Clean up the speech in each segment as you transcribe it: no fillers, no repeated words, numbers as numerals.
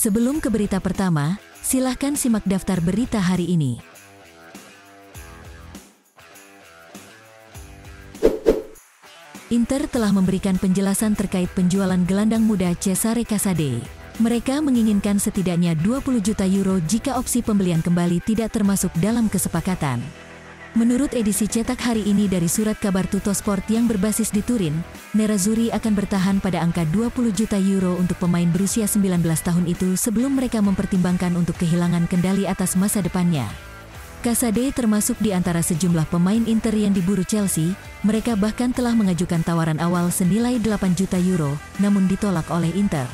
Sebelum ke berita pertama, silahkan simak daftar berita hari ini. Inter telah memberikan penjelasan terkait penjualan gelandang muda Cesare Casade. Mereka menginginkan setidaknya 20 juta euro jika opsi pembelian kembali tidak termasuk dalam kesepakatan. Menurut edisi cetak hari ini dari surat kabar Tuttosport yang berbasis di Turin, Nerazzurri akan bertahan pada angka 20 juta euro untuk pemain berusia 19 tahun itu sebelum mereka mempertimbangkan untuk kehilangan kendali atas masa depannya. Casade termasuk di antara sejumlah pemain Inter yang diburu Chelsea. Mereka bahkan telah mengajukan tawaran awal senilai 8 juta euro, namun ditolak oleh Inter.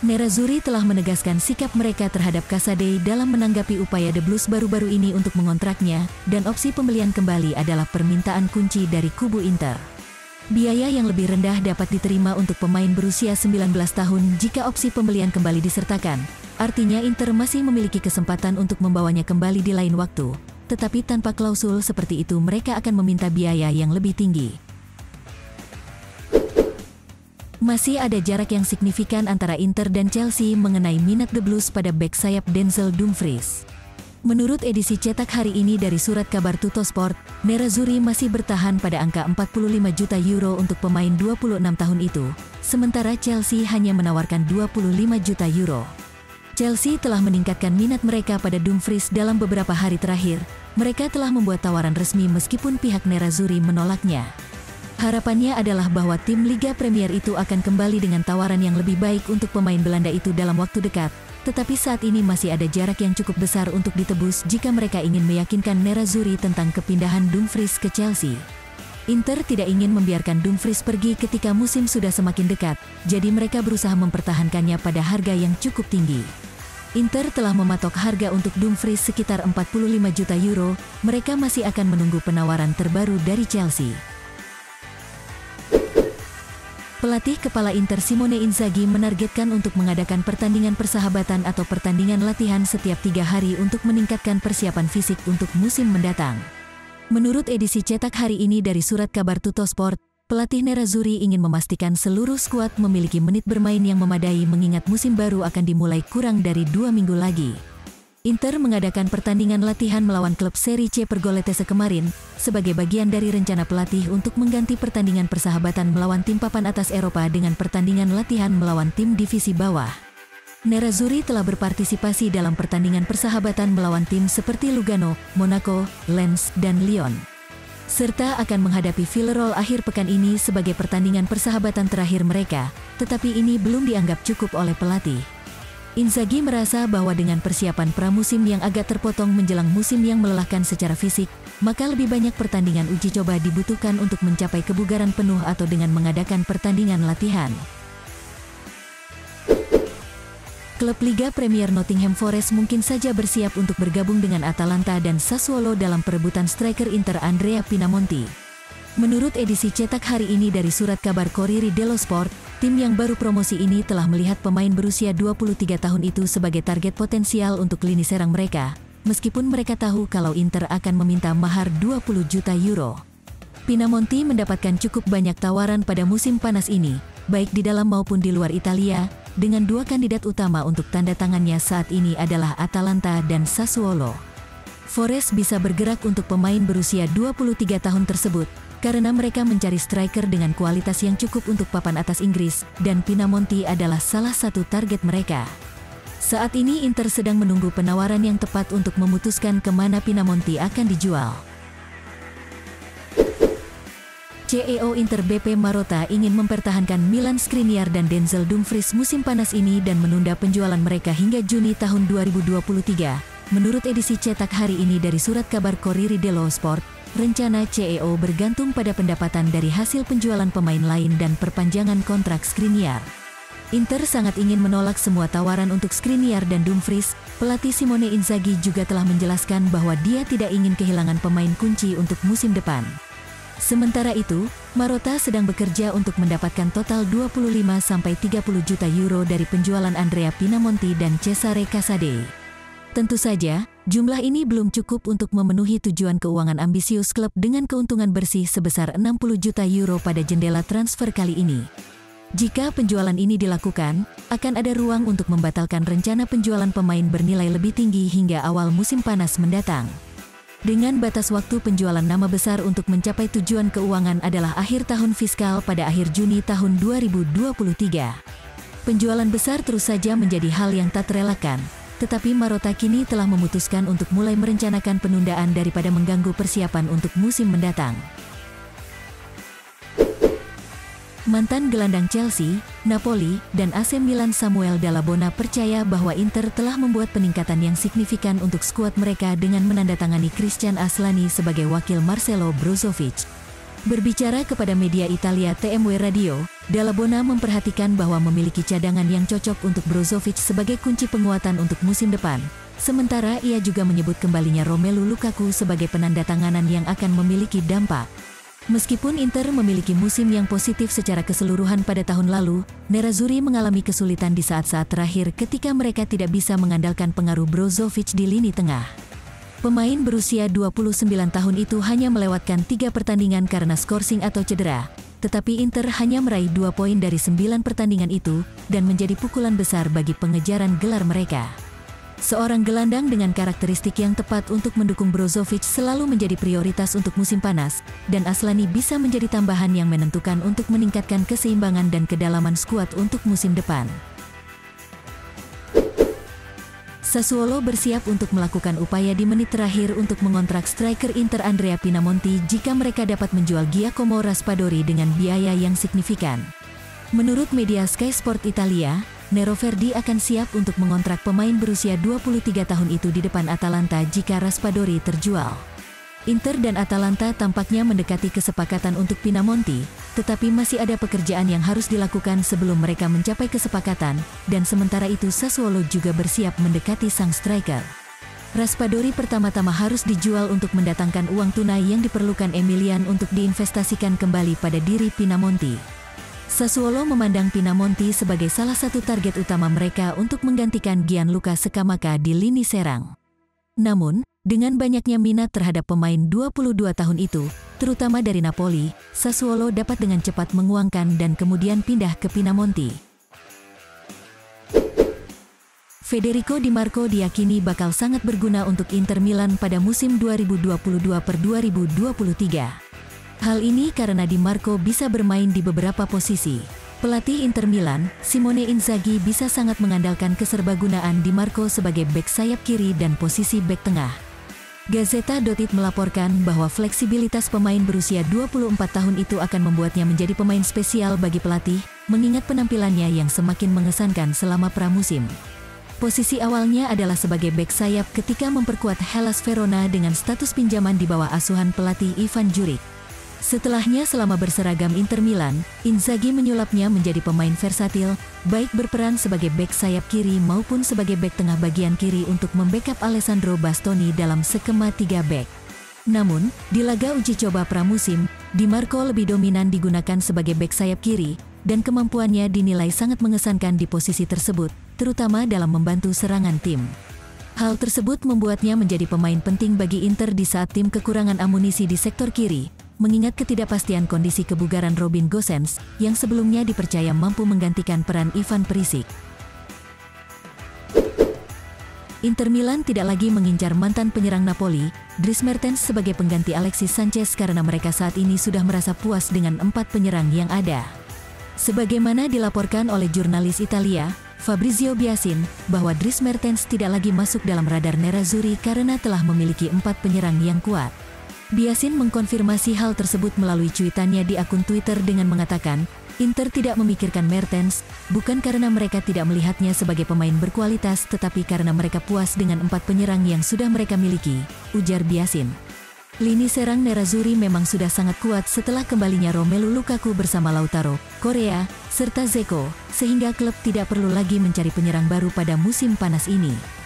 Nerazzurri telah menegaskan sikap mereka terhadap Casade dalam menanggapi upaya The Blues baru-baru ini untuk mengontraknya, dan opsi pembelian kembali adalah permintaan kunci dari kubu Inter. Biaya yang lebih rendah dapat diterima untuk pemain berusia 19 tahun jika opsi pembelian kembali disertakan. Artinya Inter masih memiliki kesempatan untuk membawanya kembali di lain waktu, tetapi tanpa klausul seperti itu mereka akan meminta biaya yang lebih tinggi. Masih ada jarak yang signifikan antara Inter dan Chelsea mengenai minat The Blues pada bek sayap Denzel Dumfries. Menurut edisi cetak hari ini dari surat kabar Tuttosport, Nerazzurri masih bertahan pada angka 45 juta euro untuk pemain 26 tahun itu, sementara Chelsea hanya menawarkan 25 juta euro. Chelsea telah meningkatkan minat mereka pada Dumfries dalam beberapa hari terakhir. Mereka telah membuat tawaran resmi meskipun pihak Nerazzurri menolaknya. Harapannya adalah bahwa tim Liga Premier itu akan kembali dengan tawaran yang lebih baik untuk pemain Belanda itu dalam waktu dekat, tetapi saat ini masih ada jarak yang cukup besar untuk ditebus jika mereka ingin meyakinkan Nerazzurri tentang kepindahan Dumfries ke Chelsea. Inter tidak ingin membiarkan Dumfries pergi ketika musim sudah semakin dekat, jadi mereka berusaha mempertahankannya pada harga yang cukup tinggi. Inter telah mematok harga untuk Dumfries sekitar 45 juta euro, mereka masih akan menunggu penawaran terbaru dari Chelsea. Pelatih kepala Inter Simone Inzaghi menargetkan untuk mengadakan pertandingan persahabatan atau pertandingan latihan setiap 3 hari untuk meningkatkan persiapan fisik untuk musim mendatang. Menurut edisi cetak hari ini dari surat kabar Tuttosport, pelatih Nerazzurri ingin memastikan seluruh skuad memiliki menit bermain yang memadai mengingat musim baru akan dimulai kurang dari 2 minggu lagi. Inter mengadakan pertandingan latihan melawan klub Serie C Pergoletese kemarin, sebagai bagian dari rencana pelatih untuk mengganti pertandingan persahabatan melawan tim papan atas Eropa dengan pertandingan latihan melawan tim divisi bawah. Nerazzurri telah berpartisipasi dalam pertandingan persahabatan melawan tim seperti Lugano, Monaco, Lens, dan Lyon. Serta akan menghadapi Villarreal akhir pekan ini sebagai pertandingan persahabatan terakhir mereka, tetapi ini belum dianggap cukup oleh pelatih. Inzaghi merasa bahwa dengan persiapan pramusim yang agak terpotong menjelang musim yang melelahkan secara fisik, maka lebih banyak pertandingan uji coba dibutuhkan untuk mencapai kebugaran penuh atau dengan mengadakan pertandingan latihan. Klub Liga Premier Nottingham Forest mungkin saja bersiap untuk bergabung dengan Atalanta dan Sassuolo dalam perebutan striker Inter Andrea Pinamonti. Menurut edisi cetak hari ini dari surat kabar Corriere dello Sport, tim yang baru promosi ini telah melihat pemain berusia 23 tahun itu sebagai target potensial untuk lini serang mereka, meskipun mereka tahu kalau Inter akan meminta mahar 20 juta euro. Pinamonti mendapatkan cukup banyak tawaran pada musim panas ini, baik di dalam maupun di luar Italia, dengan 2 kandidat utama untuk tanda tangannya saat ini adalah Atalanta dan Sassuolo. Forest bisa bergerak untuk pemain berusia 23 tahun tersebut, karena mereka mencari striker dengan kualitas yang cukup untuk papan atas Inggris, dan Pinamonti adalah salah satu target mereka. Saat ini Inter sedang menunggu penawaran yang tepat untuk memutuskan kemana Pinamonti akan dijual. CEO Inter BP Marotta ingin mempertahankan Milan Skriniar dan Denzel Dumfries musim panas ini dan menunda penjualan mereka hingga Juni tahun 2023. Menurut edisi cetak hari ini dari surat kabar Corriere dello Sport, rencana CEO bergantung pada pendapatan dari hasil penjualan pemain lain dan perpanjangan kontrak Skriniar. Inter sangat ingin menolak semua tawaran untuk Skriniar dan Dumfries. Pelatih Simone Inzaghi juga telah menjelaskan bahwa dia tidak ingin kehilangan pemain kunci untuk musim depan. Sementara itu, Marotta sedang bekerja untuk mendapatkan total 25-30 juta euro dari penjualan Andrea Pinamonti dan Cesare Casade. Tentu saja, jumlah ini belum cukup untuk memenuhi tujuan keuangan ambisius klub dengan keuntungan bersih sebesar 60 juta euro pada jendela transfer kali ini. Jika penjualan ini dilakukan, akan ada ruang untuk membatalkan rencana penjualan pemain bernilai lebih tinggi hingga awal musim panas mendatang. Dengan batas waktu penjualan nama besar untuk mencapai tujuan keuangan adalah akhir tahun fiskal pada akhir Juni tahun 2023. Penjualan besar terus saja menjadi hal yang tak terelakkan, tetapi Marotta kini telah memutuskan untuk mulai merencanakan penundaan daripada mengganggu persiapan untuk musim mendatang. Mantan gelandang Chelsea, Napoli, dan AC Milan Samuel Dall'Abona percaya bahwa Inter telah membuat peningkatan yang signifikan untuk skuad mereka dengan menandatangani Christian Aslani sebagai wakil Marcelo Brozovic. Berbicara kepada media Italia TMW Radio, Dall'Abona memperhatikan bahwa memiliki cadangan yang cocok untuk Brozovic sebagai kunci penguatan untuk musim depan. Sementara ia juga menyebut kembalinya Romelu Lukaku sebagai penandatanganan yang akan memiliki dampak. Meskipun Inter memiliki musim yang positif secara keseluruhan pada tahun lalu, Nerazzurri mengalami kesulitan di saat-saat terakhir ketika mereka tidak bisa mengandalkan pengaruh Brozovic di lini tengah. Pemain berusia 29 tahun itu hanya melewatkan 3 pertandingan karena skorsing atau cedera, tetapi Inter hanya meraih 2 poin dari 9 pertandingan itu, dan menjadi pukulan besar bagi pengejaran gelar mereka. Seorang gelandang dengan karakteristik yang tepat untuk mendukung Brozovic selalu menjadi prioritas untuk musim panas, dan Aslani bisa menjadi tambahan yang menentukan untuk meningkatkan keseimbangan dan kedalaman skuad untuk musim depan. Sassuolo bersiap untuk melakukan upaya di menit terakhir untuk mengontrak striker Inter Andrea Pinamonti jika mereka dapat menjual Giacomo Raspadori dengan biaya yang signifikan. Menurut media Sky Sport Italia, Nero Verdi akan siap untuk mengontrak pemain berusia 23 tahun itu di depan Atalanta jika Raspadori terjual. Inter dan Atalanta tampaknya mendekati kesepakatan untuk Pinamonti, tetapi masih ada pekerjaan yang harus dilakukan sebelum mereka mencapai kesepakatan, dan sementara itu Sassuolo juga bersiap mendekati sang striker. Raspadori pertama-tama harus dijual untuk mendatangkan uang tunai yang diperlukan Emilian untuk diinvestasikan kembali pada diri Pinamonti. Sassuolo memandang Pinamonti sebagai salah satu target utama mereka untuk menggantikan Gianluca Scamacca di lini serang. Namun, dengan banyaknya minat terhadap pemain 22 tahun itu, terutama dari Napoli, Sassuolo dapat dengan cepat menguangkan dan kemudian pindah ke Pinamonti. Federico Di Marco diyakini bakal sangat berguna untuk Inter Milan pada musim 2022-2023. Hal ini karena Di Marco bisa bermain di beberapa posisi. Pelatih Inter Milan, Simone Inzaghi bisa sangat mengandalkan keserbagunaan Di Marco sebagai bek sayap kiri dan posisi bek tengah. Gazzetta.it melaporkan bahwa fleksibilitas pemain berusia 24 tahun itu akan membuatnya menjadi pemain spesial bagi pelatih, mengingat penampilannya yang semakin mengesankan selama pramusim. Posisi awalnya adalah sebagai bek sayap ketika memperkuat Hellas Verona dengan status pinjaman di bawah asuhan pelatih Ivan Juric. Setelahnya selama berseragam Inter Milan, Inzaghi menyulapnya menjadi pemain versatil, baik berperan sebagai bek sayap kiri maupun sebagai bek tengah bagian kiri untuk membackup Alessandro Bastoni dalam skema 3 bek. Namun, di laga uji coba pramusim, Di Marco lebih dominan digunakan sebagai bek sayap kiri, dan kemampuannya dinilai sangat mengesankan di posisi tersebut, terutama dalam membantu serangan tim. Hal tersebut membuatnya menjadi pemain penting bagi Inter di saat tim kekurangan amunisi di sektor kiri, mengingat ketidakpastian kondisi kebugaran Robin Gosens, yang sebelumnya dipercaya mampu menggantikan peran Ivan Perisic. Inter Milan tidak lagi mengincar mantan penyerang Napoli, Dries Mertens sebagai pengganti Alexis Sanchez karena mereka saat ini sudah merasa puas dengan 4 penyerang yang ada. Sebagaimana dilaporkan oleh jurnalis Italia, Fabrizio Biasin, bahwa Dries Mertens tidak lagi masuk dalam radar Nerazzurri karena telah memiliki 4 penyerang yang kuat. Biasin mengkonfirmasi hal tersebut melalui cuitannya di akun Twitter dengan mengatakan, Inter tidak memikirkan Mertens, bukan karena mereka tidak melihatnya sebagai pemain berkualitas tetapi karena mereka puas dengan 4 penyerang yang sudah mereka miliki, ujar Biasin. Lini serang Nerazzurri memang sudah sangat kuat setelah kembalinya Romelu Lukaku bersama Lautaro, Korea, serta Dzeko, sehingga klub tidak perlu lagi mencari penyerang baru pada musim panas ini.